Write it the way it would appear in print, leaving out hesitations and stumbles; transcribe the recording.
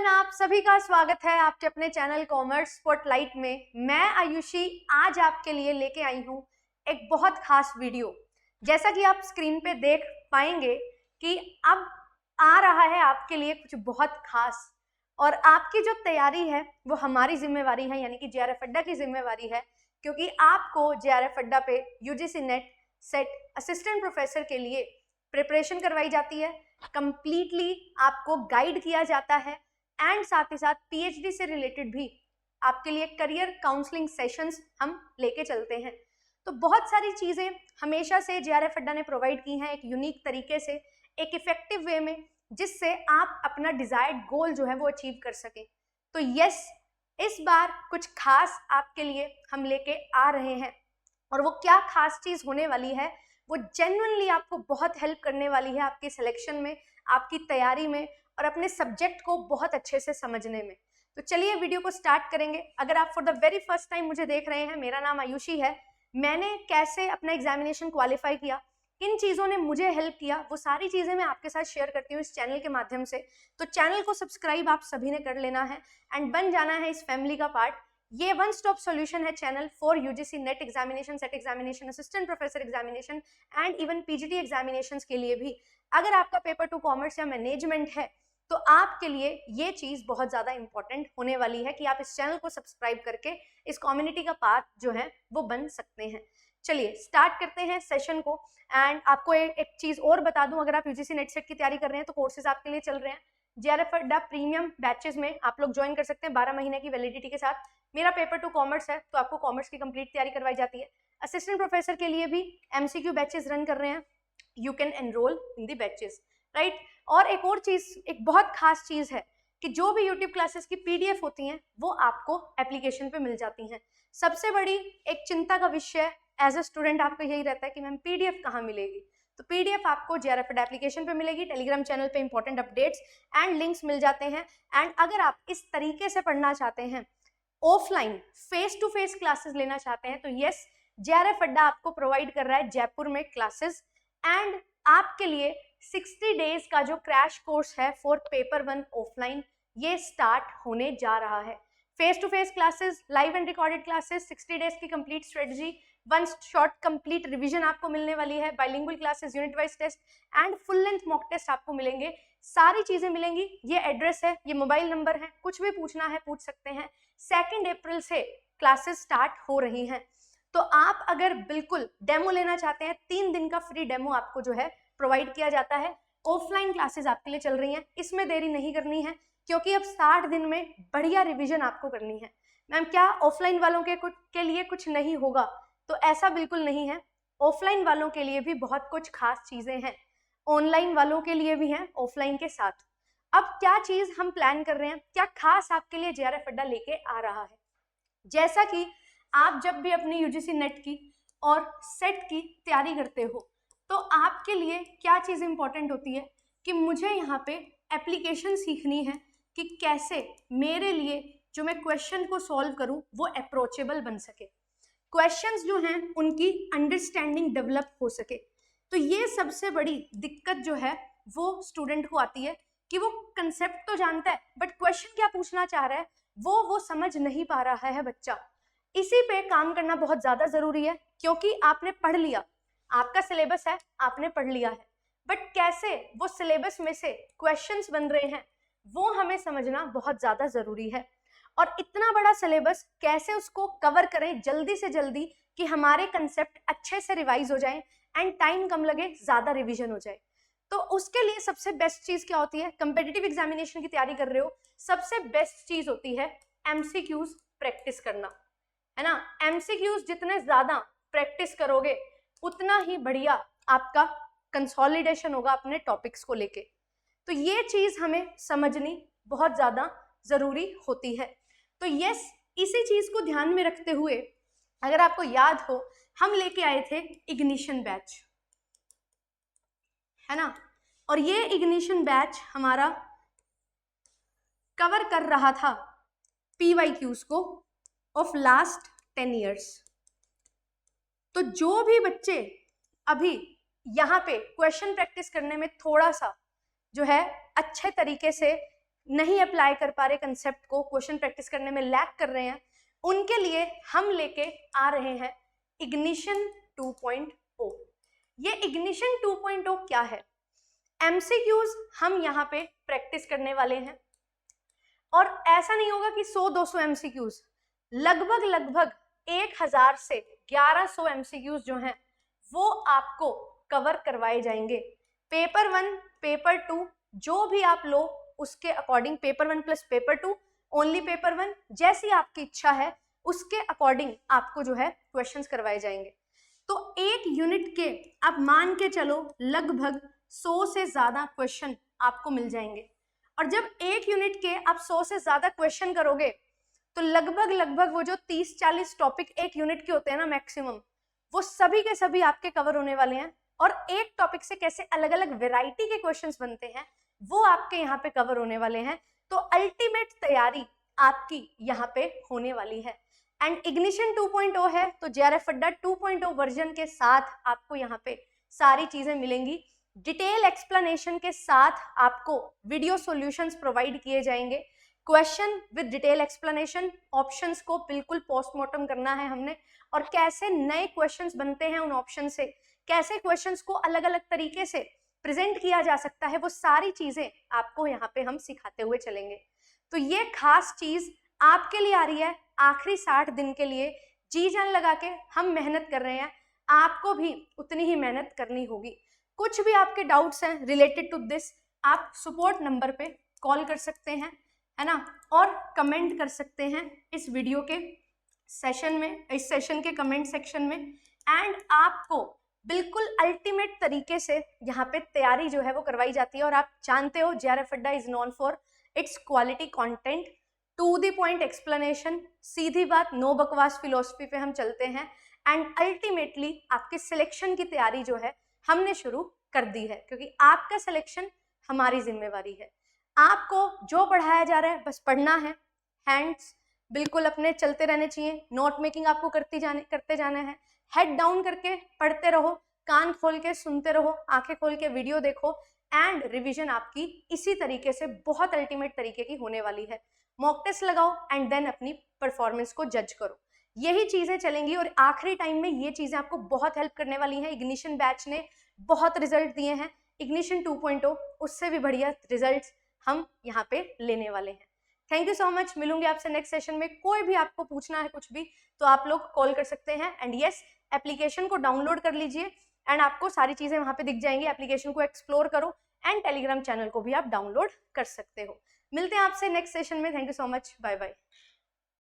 Everyone, आप सभी का स्वागत है आपके अपने चैनल कॉमर्स स्पॉटलाइट में। मैं आयुषी आज आपके लिए लेके आई हूँ एक बहुत खास वीडियो। जैसा कि आप स्क्रीन पे देख पाएंगे कि अब आ रहा है आपके लिए कुछ बहुत खास, और आपकी जो तैयारी है वो हमारी जिम्मेवारी है, यानी कि जेआरएफ अड्डा की जिम्मेवारी है, क्योंकि आपको जेआरएफ अड्डा पे UGC net set assistant professor के लिए प्रिपरेशन करवाई जाती है, कंप्लीटली आपको गाइड किया जाता है एंड साथ ही साथ पीएचडी से रिलेटेड भी आपके लिए करियर काउंसलिंग सेशंस हम लेके चलते हैं। तो बहुत सारी चीज़ें हमेशा से जेआरएफ अड्डा ने प्रोवाइड की हैं एक यूनिक तरीके से, एक इफेक्टिव वे में, जिससे आप अपना डिजायर्ड गोल जो है वो अचीव कर सकें। तो यस, इस बार कुछ खास आपके लिए हम लेके आ रहे हैं, और वो क्या खास चीज़ होने वाली है वो जेन्युइनली आपको बहुत हेल्प करने वाली है आपकी सिलेक्शन में, आपकी तैयारी में, और अपने सब्जेक्ट को बहुत अच्छे से समझने में। तो चलिए वीडियो को स्टार्ट करेंगे। अगर आप for the very first time मुझे देख रहे हैं, मेरा नाम आयुषी है। मैंने कैसे अपना एग्जामिनेशन क्वालिफाई किया, किन चीज़ों ने मुझे हेल्प किया, वो सारी चीज़ें मैं आपके साथ शेयर करती हूँ इस चैनल के माध्यम से। तो चैनल को सब्सक्राइब आप सभी ने कर लेना है एंड बन जाना है इस फैमिली का पार्ट। ये वन स्टॉप सॉल्यूशन है channel for UGC net examination, set examination, assistant professor examination and even PGT examinations के लिए भी। अगर आपका पेपर 2 कॉमर्स या मैनेजमेंट है तो आपके लिए ये चीज़ बहुत ज़्यादा इंपॉर्टेंट होने वाली है कि आप इस चैनल को सब्सक्राइब करके इस कम्युनिटी का पार्ट जो है वो बन सकते हैं। चलिए स्टार्ट करते हैं सेशन को। एंड आपको एक चीज़ और बता दूं, अगर आप यूजीसी नेट सेट की तैयारी कर रहे हैं तो कोर्सेज आपके लिए चल रहे हैं जेआरएफ अड्डा प्रीमियम बैचेस में। आप लोग ज्वाइन कर सकते हैं 12 महीने की वैलिडिटी के साथ। मेरा पेपर 2 कॉमर्स है तो आपको कॉमर्स की कंप्लीट तैयारी करवाई जाती है। असिस्टेंट प्रोफेसर के लिए भी एमसीक्यू बैचेस रन कर रहे हैं, you can enrol in the batches, right. और एक और चीज़, एक बहुत खास चीज़ है कि जो भी यूट्यूब क्लासेस की पीडीएफ होती हैं वो आपको एप्लीकेशन पे मिल जाती हैं। सबसे बड़ी एक चिंता का विषय एज ए स्टूडेंट आपका यही रहता है कि मैम पीडीएफ कहाँ मिलेगी। तो पीडीएफ आपको जेआरएफ अड्डा एप्लीकेशन पे मिलेगी, टेलीग्राम चैनल पे इंपॉर्टेंट अपडेट्स एंड लिंक्स मिल जाते हैं। एंड अगर आप इस तरीके से पढ़ना चाहते हैं, offline face to face classes लेना चाहते हैं, तो यस, जेआरएफ अड्डा आपको प्रोवाइड कर रहा है जयपुर में क्लासेस। एंड आपके लिए 60 डेज का जो क्रैश कोर्स है फॉर पेपर 1 ऑफलाइन, ये स्टार्ट होने जा रहा है। Face to face classes, live and recorded classes, 60 days की complete strategy, one shot complete revision आपको मिलने वाली है, bilingual classes, unit wise test and full length mock test आपको मिलेंगे। सारी चीजें मिलेंगी। ये एड्रेस है, ये मोबाइल नंबर है, कुछ भी पूछना है पूछ सकते हैं। 2 अप्रैल से क्लासेस स्टार्ट हो रही हैं। तो आप अगर बिल्कुल डेमो लेना चाहते हैं, 3 दिन का फ्री डेमो आपको जो है प्रोवाइड किया जाता है। ऑफलाइन क्लासेस आपके लिए चल रही हैं, इसमें देरी नहीं करनी है, क्योंकि अब 60 दिन में बढ़िया रिवीजन आपको करनी है। मैम क्या ऑफलाइन वालों के लिए कुछ नहीं होगा? तो ऐसा बिल्कुल नहीं है। ऑफलाइन वालों के लिए भी बहुत कुछ खास चीजें हैं, ऑनलाइन वालों के लिए भी हैं ऑफलाइन के साथ। अब क्या चीज हम प्लान कर रहे हैं, क्या खास आपके लिए जेआरएफ अड्डा लेके आ रहा है। जैसा कि आप जब भी अपनी यूजीसी नेट की और सेट की तैयारी करते हो, तो आपके लिए क्या चीज़ इंपॉर्टेंट होती है कि मुझे यहाँ पे एप्लीकेशन सीखनी है कि कैसे मेरे लिए जो मैं क्वेश्चन को सॉल्व करूँ वो अप्रोचेबल बन सके, क्वेश्चंस जो हैं उनकी अंडरस्टैंडिंग डेवलप हो सके। तो ये सबसे बड़ी दिक्कत जो है वो स्टूडेंट को आती है कि वो कंसेप्ट तो जानता है बट क्वेश्चन क्या पूछना चाह रहा है वो समझ नहीं पा रहा है बच्चा। इसी पे काम करना बहुत ज़्यादा ज़रूरी है, क्योंकि आपने पढ़ लिया, आपका सिलेबस है, आपने पढ़ लिया है, बट कैसे वो सिलेबस में से क्वेश्चंस बन रहे हैं वो हमें समझना बहुत ज़्यादा ज़रूरी है। और इतना बड़ा सिलेबस कैसे उसको कवर करें जल्दी से जल्दी कि हमारे कंसेप्ट अच्छे से रिवाइज हो जाएं एंड टाइम कम लगे, ज़्यादा रिवीजन हो जाए। तो उसके लिए सबसे बेस्ट चीज़ क्या होती है? कंपेटिटिव एग्जामिनेशन की तैयारी कर रहे हो, सबसे बेस्ट चीज़ होती है एमसीक्यूज प्रैक्टिस करना, है ना। एमसीक्यूज जितने ज़्यादा प्रैक्टिस करोगे उतना ही बढ़िया आपका कंसोलिडेशन होगा अपने टॉपिक्स को लेके। तो ये चीज़ हमें समझनी बहुत ज़्यादा ज़रूरी होती है। तो यस, इसी चीज़ को ध्यान में रखते हुए अगर आपको याद हो, हम लेके आए थे इग्निशन बैच, है ना। और ये इग्निशन बैच हमारा कवर कर रहा था PYQs को ऑफ लास्ट 10 ईयर्स। तो जो भी बच्चे अभी यहाँ पे क्वेश्चन प्रैक्टिस करने में थोड़ा सा जो है अच्छे तरीके से नहीं अप्लाई कर पा रहे कंसेप्ट को, क्वेश्चन प्रैक्टिस करने में लैक कर रहे हैं, उनके लिए हम लेके आ रहे हैं इग्निशन 2.0। ये इग्निशन 2.0 क्या है? एमसीक्यूज हम यहाँ पे प्रैक्टिस करने वाले हैं, और ऐसा नहीं होगा कि 100-200 एमसीक्यूज, लगभग 1000 से 1100 एमसीक्यूज जो हैं वो आपको कवर करवाए जाएंगे। पेपर 1, पेपर 2 जो भी आप लो उसके according, paper 1 plus paper 2, only paper 1, जैसी आपकी इच्छा है उसके अकॉर्डिंग आपको जो है क्वेश्चंस करवाए जाएंगे। तो एक यूनिट के आप मान के चलो लगभग 100 से ज्यादा क्वेश्चन आपको मिल जाएंगे, और जब एक यूनिट के आप 100 से ज्यादा क्वेश्चन करोगे तो लगभग वो जो 30-40 टॉपिक एक यूनिट के होते हैं ना मैक्सिमम, वो सभी के सभी आपके कवर होने वाले हैं। और एक टॉपिक से कैसे अलग अलग वेराइटी के क्वेश्चंस बनते हैं वो आपके यहाँ पे कवर होने वाले हैं। तो अल्टीमेट तैयारी आपकी यहाँ पे होने वाली है। एंड इग्निशन 2.0 है तो जेआरएफ अड्डा 2.0 वर्जन के साथ आपको यहाँ पे सारी चीजें मिलेंगी। डिटेल एक्सप्लेनेशन के साथ आपको वीडियो सॉल्यूशंस प्रोवाइड किए जाएंगे, question with detail explanation, options को बिल्कुल पोस्टमार्टम करना है हमने, और कैसे नए क्वेश्चंस बनते हैं उन ऑप्शन से, कैसे क्वेश्चंस को अलग अलग तरीके से प्रेजेंट किया जा सकता है, वो सारी चीजें आपको यहाँ पे हम सिखाते हुए चलेंगे। तो ये खास चीज आपके लिए आ रही है, आखिरी 60 दिन के लिए जी जान लगा के हम मेहनत कर रहे हैं, आपको भी उतनी ही मेहनत करनी होगी। कुछ भी आपके डाउट्स हैं रिलेटेड टू दिस, आप सपोर्ट नंबर पे कॉल कर सकते हैं, है ना, और कमेंट कर सकते हैं इस वीडियो के सेशन में, इस सेशन के कमेंट सेक्शन में। एंड आपको बिल्कुल अल्टीमेट तरीके से यहाँ पे तैयारी जो है वो करवाई जाती है। और आप जानते हो JRF Adda is known for its quality content, to the point explanation, सीधी बात, नो बकवास फिलोसफी पे हम चलते हैं। एंड अल्टीमेटली आपके सिलेक्शन की तैयारी जो है हमने शुरू कर दी है, क्योंकि आपका सिलेक्शन हमारी जिम्मेवारी है। आपको जो पढ़ाया जा रहा है बस पढ़ना है, हैंड्स बिल्कुल अपने चलते रहने चाहिए, नोट मेकिंग आपको करते जाना है, हेड डाउन करके पढ़ते रहो, कान खोल के सुनते रहो, आंखें खोल के वीडियो देखो, एंड रिवीजन आपकी इसी तरीके से बहुत अल्टीमेट तरीके की होने वाली है। मॉक टेस्ट लगाओ एंड देन अपनी परफॉर्मेंस को जज करो, यही चीजें चलेंगी। और आखिरी टाइम में ये चीजें आपको बहुत हेल्प करने वाली हैं। इग्निशन बैच ने बहुत रिजल्ट दिए हैं, इग्निशन 2.0 उससे भी बढ़िया रिजल्ट्स हम यहाँ पे लेने वाले हैं। थैंक यू सो मच, मिलूंगी आपसे नेक्स्ट सेशन में। कोई भी आपको पूछना है कुछ भी तो आप लोग कॉल कर सकते हैं। एंड यस, एप्लीकेशन को डाउनलोड कर लीजिए एंड आपको सारी चीजें वहां पे दिख जाएंगी। एप्लीकेशन को एक्सप्लोर करो एंड टेलीग्राम चैनल को भी आप डाउनलोड कर सकते हो। मिलते हैं आपसे नेक्स्ट सेशन में। Thank you so much, bye bye.